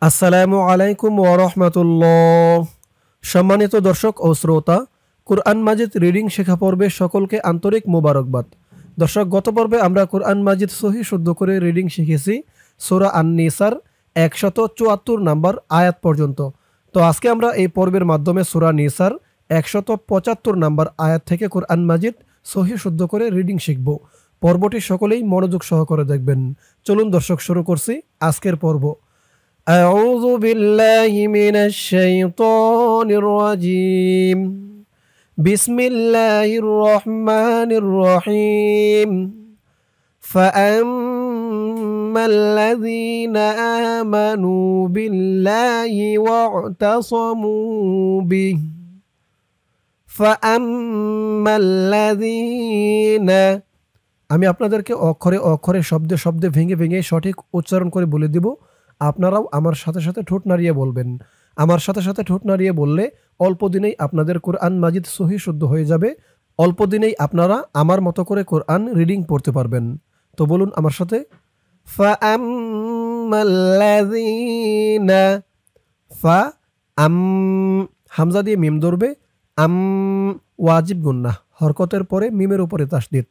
আসসালামু আলাইকুম ওয়া রাহমাতুল্লাহ। সম্মানিত দর্শক ও শ্রোতা, কুরআন মাজিদ রিডিং শেখা পর্বে সকলকে আন্তরিক মোবারকবাদ। দর্শক, গত পর্বে আমরা কুরআন মাজিদ সহি শুদ্ধ করে রিডিং শিখেছি সূরা আন-নিসার 174 নাম্বার আয়াত পর্যন্ত। তো আজকে আমরা এই পর্বের মাধ্যমে সূরা নিসার 175 নাম্বার আয়াত থেকে কুরআন মাজিদ সহি শুদ্ধ করে রিডিং শিখব। পর্বটি সকলেই মনোযোগ সহকারে দেখবেন। চলুন দর্শক, শুরু করছি আজকের পর্ব। أعوذ بالله من الشيطان الرجيم. بسم الله الرحمن الرحيم. فأما الذين آمنوا بالله واعتصموا به فأما الذين আমি আপনাদেরকে অক্ষরে অক্ষরে শব্দে শব্দে ভেঙে ভেঙে সঠিক উচ্চারণ করে বলে দিব। আপনারাও আমার সাথে সাথে ঠোঁট নাড়িয়ে বলবেন। আমার সাথে সাথে ঠোঁট নাড়িয়ে বললে অল্প দিনেই আপনাদের কোরআন মাজিদ সহি শুদ্ধ হয়ে যাবে। অল্প দিনেই আপনারা আমার মতো করে কোরআন রিডিং পড়তে পারবেন। তো বলুন আমার সাথে, ফাআম্মাল্লাযীনা, ফা আম, হামজা দিয়ে মিম ধরবে, আম ওয়াজিব গুন্নাহ, হরকতের পরে মিমের উপরে তাসদীদ।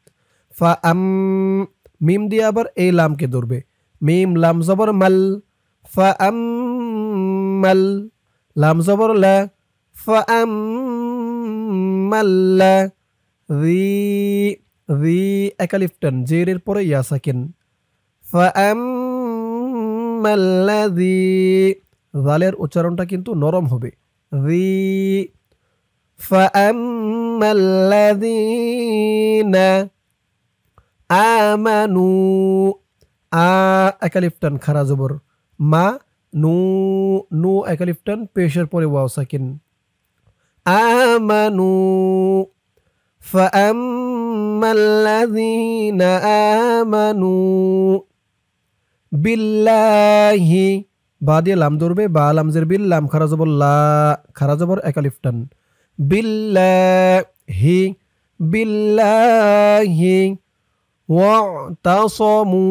ফা আম, মিম দিয়ে আবার এই লামকে ধরবে, মিম লাম জবর মাল, ফা আম মাল, লাম জবর লা, ফা আম মাল্লা, রি একালিফ টান, জেরের পরে ইয়া সাকিন, ফা আম মাল্লাযী, জালের উচ্চারণটা কিন্তু নরম হবে, রি, ফা আম মাল্লাযীনা আমানু, আ একালিফ টান খারা জবর, মা নু, নু একালিফ টান পেশের পরে ওয়াও সাকিন, আমানু, ফাআম্মাল্লাযীনা আমানু বিল্লাহি, বা দিয়ে লাম ধরবে, বা লামজের বিল, লাম খারা জবর লা, খারা জবর একালিফ টান, বিল্লাহি, বিল্লাহি, ওয়াতাসমু,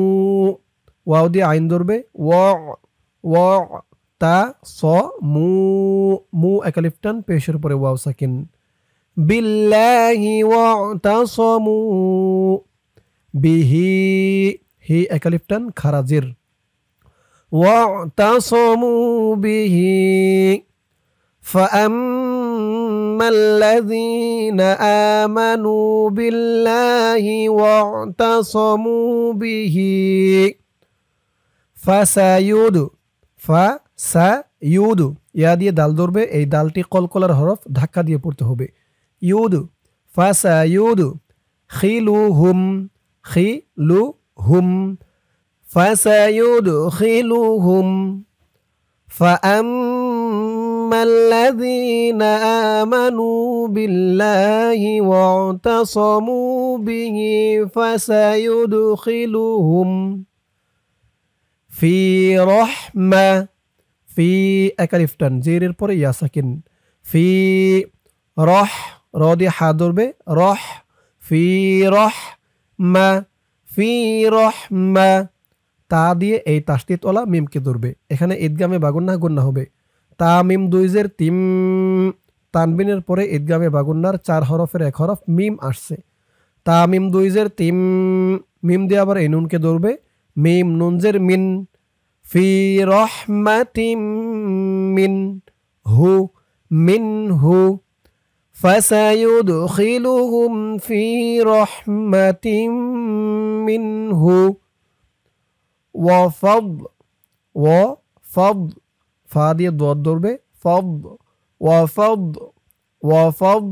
ওয়াও দিয়ে আইন ধরবে, ওয়াতাসমু, মু একালিফ টান পেশের পরে ওয়াও সাকিন, বিল্লাহি ওয়াতাসমু বিহি, হি একালিফ টান খারাজির, ওয়াতাসমু বিহি ফাআম্মাল্লাযীনা আমানু বিল্লাহি ওয়াতাসমু বিহি ফাসায়ুদু, ফাসায়ুদু, ইয়া দিয়ে দাল ধরবে, এই দালটি কলকলার হরফ, ধাক্কা দিয়ে পড়তে হবে, ইউদু, ফাসায়ুদু, খিলুহুম, খিলুহুম, ফাসায়ুদখিলুহুম, ফাআম্মাল্লাযীনা আমানু বিল্লাহি ওয়াতাসমু বিহি ফাসায়ুদখিলুহুম ফি রহমা, ফি একালিফ টান, জেরের পরে ইয়া সাকিন, ফি রহ, র দিয়ে হা ধরবে, রহ, ফি রহমা, ফি রহমা, তা দিয়ে এই তাসদীদ ওয়ালা মিমকে ধরবে। এখানে ঈদগামে বাগুন্না গুন্না হবে, তা মিম দুই জের তিম, তানবিনের পরে ঈদগামে বাগুন্নার 4 হরফের এক হরফ মিম আসছে, তা মিম দুই জের তিম, মিম দিয়ে আবার এই নুনকে ধরবে, মিম নুন জের মিন, ফি রহমাতিম মিন হু, মিন হু, ফাসায়ুদখিলুহুম ফি রহমাতিম মিনহু ওয়াফাদ, ওয়াফাদ, ফা দিয়ে দোয়াত ধরবে, ফদ, ওয়াফাদ, ওয়াফাদ,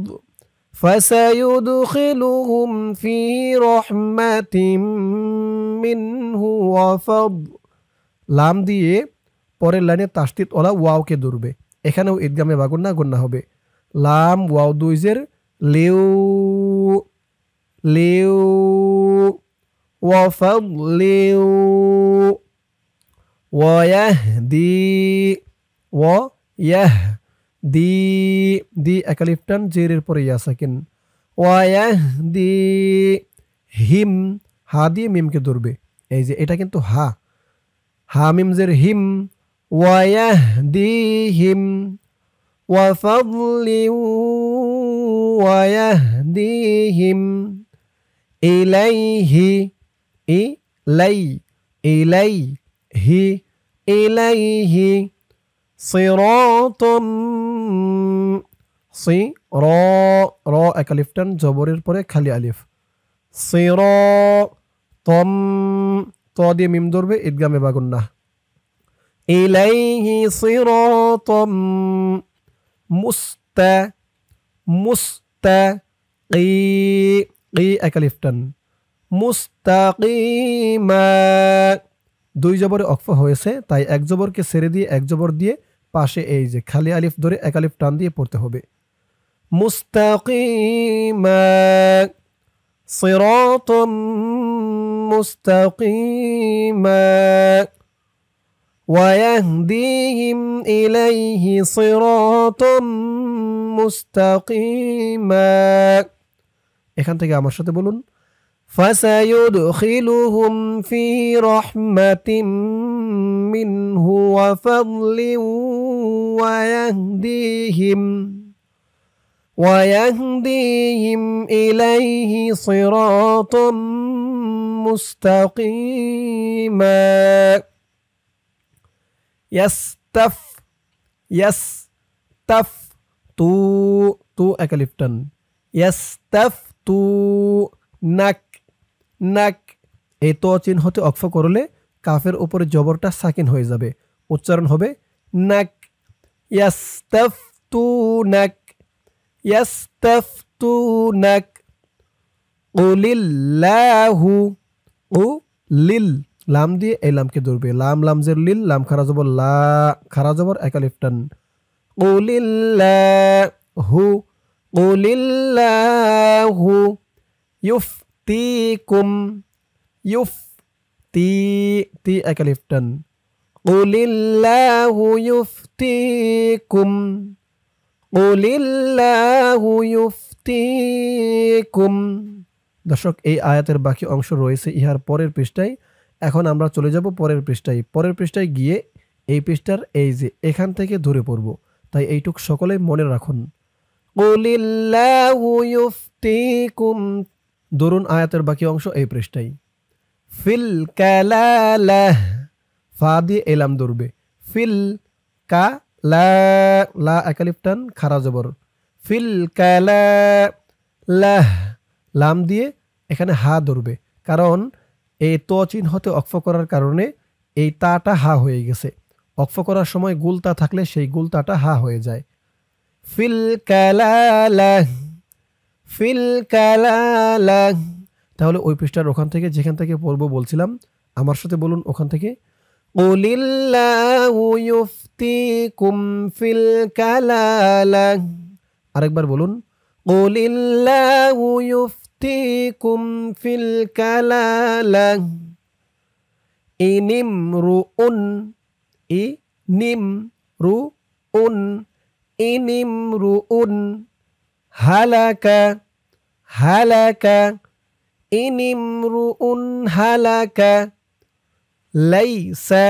ফাসায়ুদখিলুহুম ফি রহমাতিম মিনহু ওয়াফাদ, লাম দিয়ে পরের লাইনে তাসদীদ ওয়ালা ওয়াওকে ধরবে। এখানেও ঈদগামে বাগুন্না গুন্না হবে, লাম ওয়াও দুই জের লিউ, লিউ, ওয়াফাদলিউ, ওয়াহদি, ওয়াহদি, দি একালিফ টান, জেরের পরে ইয়া সাকিন, ওয়াহদি হিম, হা দিয়ে মিমকে ধরবে, এই যে এটা কিন্তু হা, হা মিম জের হিম, ওয়ায়াহদিহিম ওয়াফাদলি ওয়ায়াহদিহিম ইলাইহি ইলাই ইলাইহি ইলাইহি সিরাতাম র র এক আলিফ টান জবরের পরে খালি আলিফ সিরাতাম ত দিয়ে মিম ধরবে ইদগামে বা গুন্নাহ ইলাইহি সিরাতাম মুস্তাকি এক আলিফ টান মুস্তাকিমা দুই জবরে অক্ফ হয়েছে তাই এক জবরকে ছেড়ে দিয়ে এক জবর দিয়ে পাশে এই যে খালি আলিফ ধরে এক আলিফ টান দিয়ে পড়তে হবে মুস্তাকিমা সিরাতাম মুস্তাকিমা ওয়ায়াহদিহিম ইলাইহি সিরাতাম মুস্তাকিমা এখান থেকে আমার সাথে বলুন فسيدخلهم في رحمة منه وفضل ويهديهم إليه صراطا مستقيما তো এক আলিফ টান নাক এই তো চিহ্ন হতে অক্ফ করলে কাফের উপরে জবরটা সাকিন হয়ে যাবে উচ্চারণ হবে নাক ইয়াস্তাফতুনাক কুলিল্লাহু লিল লাম দিয়ে এই লামকে ধরবে লাম লামজের লিল লাম খারা জবর লা খারা জবর এক আলিফ টান কুলিল্লাহু ইউফতিকুম তি এক আলিফ টান কুলিল্লাহু ইউফতিকুম দর্শক এই আয়াতের বাকি অংশ রয়েছে ইহার পরের পৃষ্ঠায় এখন আমরা চলে যাব পরের পৃষ্ঠায় গিয়ে এই পৃষ্ঠার এই যে এখান থেকে ধরে পড়ব তাই এইটুক সকলে মনে রাখুন কুলিল্লাহু ইউফতিকুম দরুন আয়াতের বাকি অংশ এই পৃষ্ঠায় ফিল কালালাহ ফা দিয়ে এলাম ধরবে ফিল কালা লা এক আলিফ টান খারা জবর ফিল কালালাহ লাম দিয়ে এখানে হা ধরবে কারণ এই তো চিহ্ন হতে অক্ফ করার কারণে এই তাটা হা হয়ে গেছে অক্ফ করার সময় গুলতা থাকলে সেই গুলতাটা হা হয়ে যায় ফিল কালালাহ তাহলে ওই পৃষ্ঠার ওখান থেকে যেখান থেকে পড়বো বলছিলাম আমার সাথে বলুন ওখান থেকে কুলিল্লাহু ইউফতিকুম ফিল কালালাহ আরেকবার বলুন কুলিল্লাহু ইউফতিকুম ফিল কালালাহ ইনিমরুউন হালাকা ইনিমরুউন হালাকা লাইসা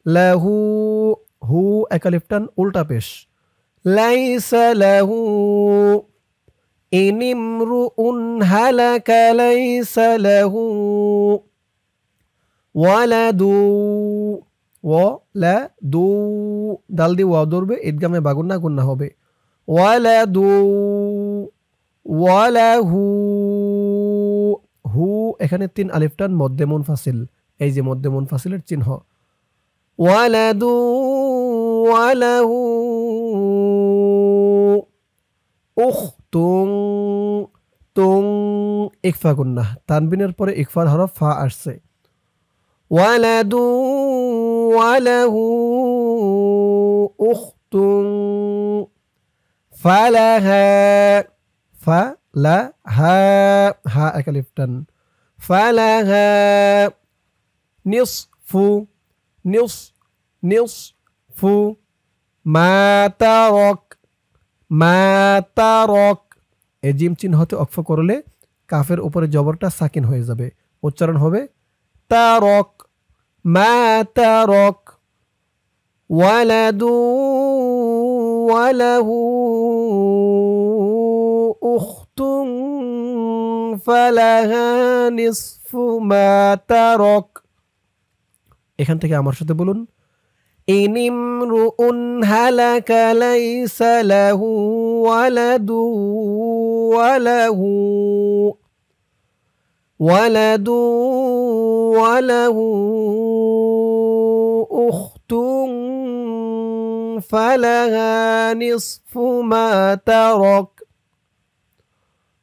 লাহু হু এক আলিফ টান উল্টা পেশ লাইসা লাহু ইনিমরুউন হালাকা লাইসা লাহু ওয়ালাদু দাল দিয়ে ওয়াও ধরবে ঈদগামে বা গুন্নাহ হবে ওয়ালাহু হু এখানে 3 আলিফ টান মধ্যে মুনফাসিল এই যে মধ্যে মুনফাসিলের চিহ্ন ওয়ালাহু উখতুন ইকফা গুন্নাহ তানবিনের পরে ইকফার হরফ ফা আসছে ওয়ালাহু উখতুন ফালাহা হা এক আলিফ টান ফালাহা নিসফু মা তারক এই জিম চিহ্ন হতে অক্ফ করলে কাফের উপরে জবরটা সাকিন হয়ে যাবে উচ্চারণ হবে তারক মা তারক ওয়ালাদু ওয়ালাহু উখতুন ফালাহা নিসফু মা তারক। এখান থেকে আমার সাথে বলুন, ইনিমরুউন হালাকা লাইসা লাহু ওয়ালাদু ওয়ালাহু ওয়ালাদু ওয়ালাহু উখতুন ফালাহা নিসফু মা তারক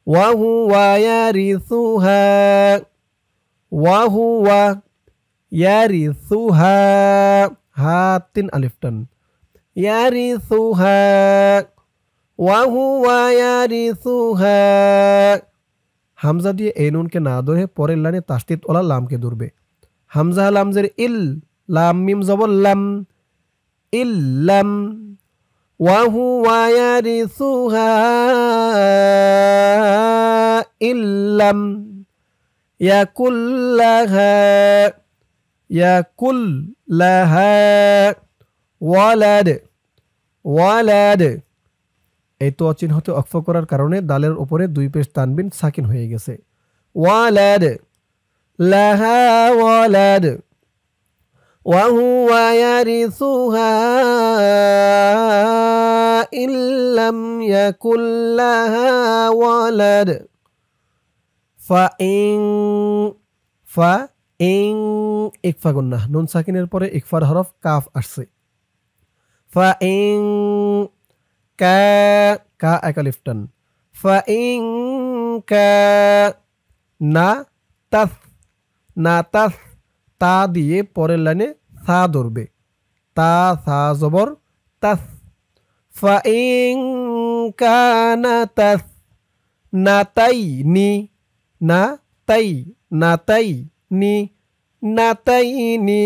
ওয়া হুয়া ইয়ারিসুহা ইয়ারিসুহা হা 3 আলিফ টান ইয়ারিসুহা ওয়া হুয়া ইয়ারিসুহা। হামজা দিয়ে এই নুনকে না ধরে পরের লাইনে তাসদিদ ওয়ালা লামকে ধরবে। হামজা লামজের ইল, লাম মিম জবর লাম, ইল্লাম ওয়া হুয়া ইয়ারিসুহা ইল্লাম ইয়াকুল্লাহা ওয়ালাদ ওয়ালাদ। এই তো চিহ্নতে অক্ফ করার কারণে দালের উপরে 2 পেশ তানবিন সাকিন হয়ে গেছে। ওয়ালাদ লাহা ওয়ালাদ ওয়া হুয়া ইয়ারিসুহা ইল্লাম ইয়াকুল্লাহা ওয়ালাদ। ফাইং ইকফা গুন্নাহ, নুন সাকিনের পরে ইকফার হরফ কাফ আসছে। ফাইং কা এক আলিফ টান। ফাইং না তাস তা দিয়ে পরের লাইনে সা ধরবে। তা সা জবর তাস। ফাইং কানা তাস নাতাইনি নাতাইনি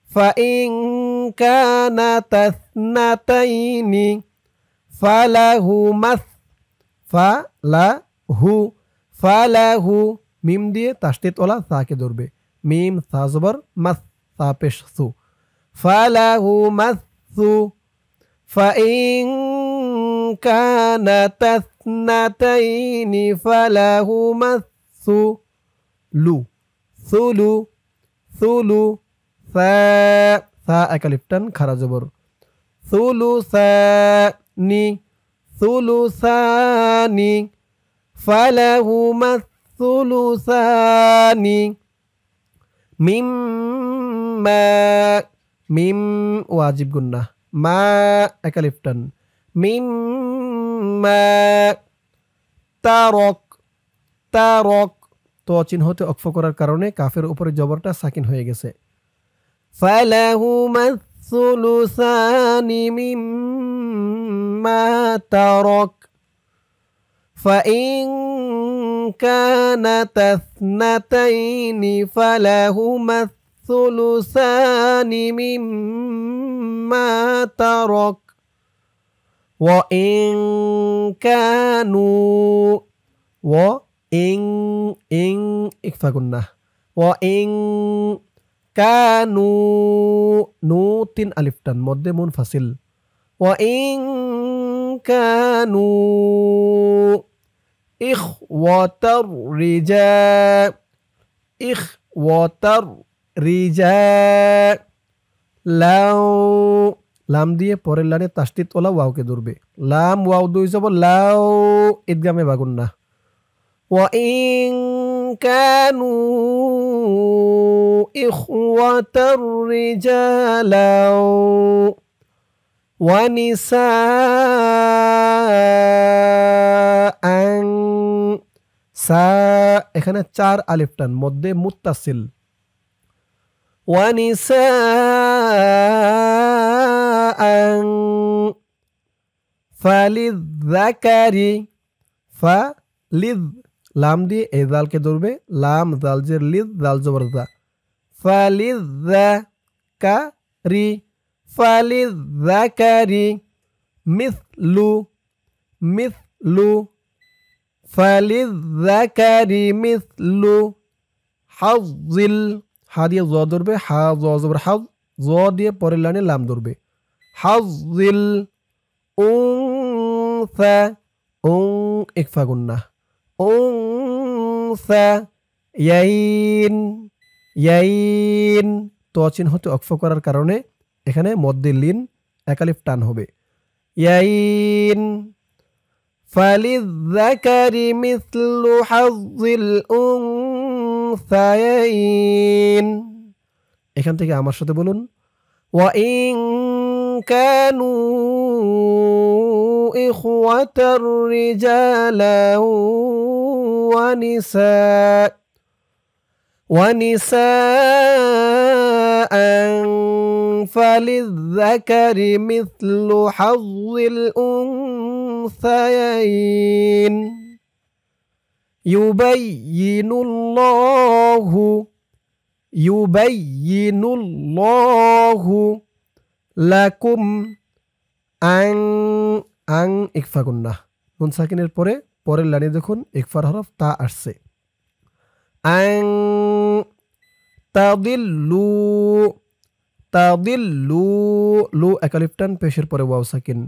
ফাইং কানা তাসনাতাইনি ফালাহু মিম দিয়ে তাসদিদ ওয়ালা সাকে ধরবে। মিম সা জবর মাস, সা পেশ সু। ফালাহু মাসু ফাইং কানা তাসনাতাইনি ফালাহু মাসু সুলু সা এক আলিফ টান খারা জবর। সুলুসানি ফালাহুমা সুলুসানি মিম ওয়াজিব গুন্নাহ মা এক আলিফ টান মিম্মা তারক তো চিহ্নতে অক্ফ করার কারণে কাফের উপরে জবরটা সাকিন হয়ে গেছে। ফালাহুমা সুলুসানি মিম্মা তারক ফাইন কানাতা ইসনাতাইনি ফালাহুমা সুলুসানি মিম্মা তারক ওয়া ইন কানু ইং ইকফা গুন্নাহ ওয়া ইং কানু নু 3 আলিফ টান মধ্যে মুনফাসিল ওয়া ইং কানু ইখওয়াতার রিজাল লাম দিয়ে পরের লাইনে তাসদিদ ওলা ওয়াওকে ধরবে। লাম ওয়াও দুই যাব লাও ইদগামে বাগুন্না ওয়া ইন কানু ইখওয়াতার রিজালাও ওয়া নিসাআন সা এখানে 4 আলিফ টান মধ্যে মুত্তাসিল ওয়া নিসাআন ফালিযযাকারি ফালিয লাম দিয়ে এই জালকে ধরবে লাম জাল জের লিদ জাল জবর জা ফালিযযাকারি মিসলু ফালিযযাকারি মিসলু হা দিয়ে জ ধরবে, হা জ জবর হাজ, জ দিয়ে পরের লাইনে লাম ধরবে। হাজিল উনসা, উং ইকফা গুন্না, উনসা, ইয়াইন, ইয়াইন ত চিহ্ন হতে অক্ফ করার কারণে এখানে মদ্দে লিন একালিফ টান হবে। ইয়াইন ফালিযাকারি মিসলু হাজ্জিল উনসায়াইন। এখান থেকে আমার সাথে বলুন, ওয়া ইন কানু ইখওয়াতার রিজালান ওয়া নিসা ونساء فللذكر مثل حظ الأنثيين يبين الله লাকুম আং ইকফা গুন্নাহ, নুন সাকিনের পরে পরের লাইনে দেখুন ইকফার হরফ তা আসছে। আং তাদিল্লু, তাদিল্লু লু একালিফ টান পেশের পরে ওয়াও সাকিন।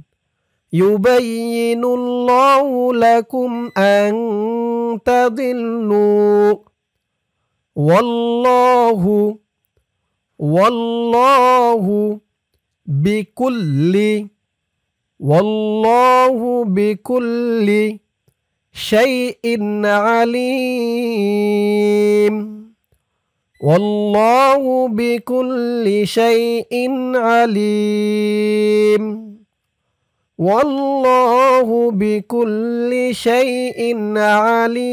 ইউবাইয়িনুল্লাহু লাকুম আন তাদিল্লু ওয়াল্লাহু বিকুল্লি শাইইন আলীম। والله بكل شيء عليم، والله بكل شيء عليم।